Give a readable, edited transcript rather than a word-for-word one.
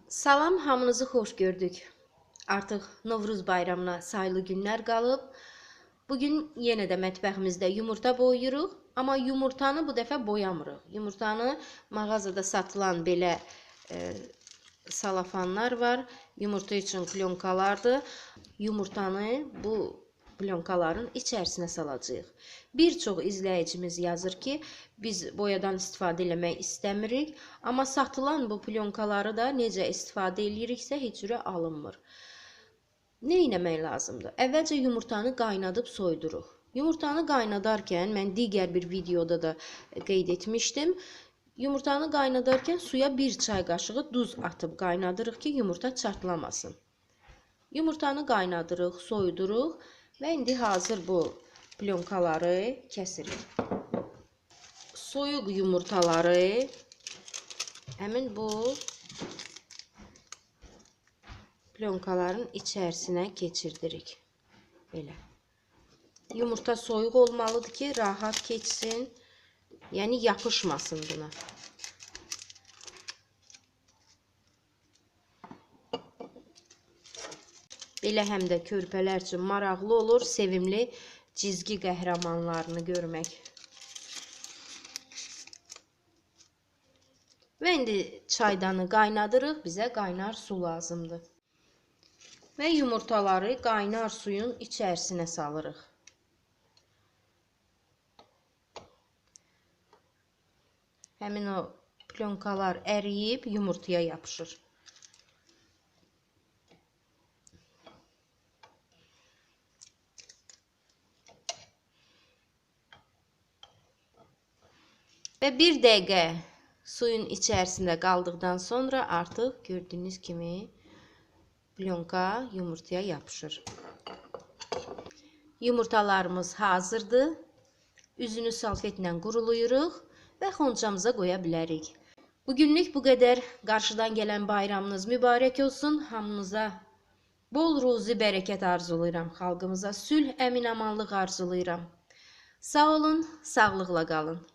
Salam, hamınızı xoş gördük. Artıq Novruz bayramına sayılı günlər qalıb. Bugün yenə də mətbəximizdə yumurta boyuruq, amma yumurtanı bu dəfə boyamırıq. Yumurtanı mağazada satılan belə salafanlar var. Yumurta üçün plyonkalardır. Yumurtanı bu plyonkaların içərisinə salacağıq. Bir çox izləyicimiz yazır ki, biz boyadan istifadə eləmək istəmirik, amma satılan bu plyonkaları da necə istifadə eləyiriksə heç cürə alınmır. Nə etmək lazımdır? Əvvəlcə yumurtanı qaynadıb soyduruq. Yumurtanı qaynadarkən mən digər bir videoda da qeyd etmişdim. Yumurtanı qaynadarkən suya 1 çay qaşığı duz atıb qaynadırıq ki, yumurta çatlamasın. Yumurtanı qaynadırıq, soyduruq və indi hazır bu plyonkaları kəsirik. Soyuq yumurtaları həmin bu plyonkaların içərisinə keçirdirik. Belə. Yumurta soyuq olmalıdır ki, rahat keçsin, yəni yapışmasın buna. Belə həm də körpələr üçün maraqlı olur, sevimli cizgi qəhrəmanlarını görmək. Və indi çaydanı qaynadırıq, bizə qaynar su lazımdır. Və yumurtaları qaynar suyun içərisinə salırıq. Həmin o plyonkalar əriyib yumurtaya yapışır. Və 1 dəqiqə suyun içərisində qaldıqdan sonra artıq gördüyünüz kimi plyonka yumurtaya yapışır. Yumurtalarımız hazırdır. Üzünü salfetlə qurulayırıq və xoncamıza qoya bilərik. Bugünlük bu qədər. Qarşıdan gələn bayramınız mübarək olsun. Hamınıza bol ruzi bərəkət arzulayıram. Xalqımıza sülh, əmin-amanlıq arzulayıram. Sağ olun, sağlıqla qalın.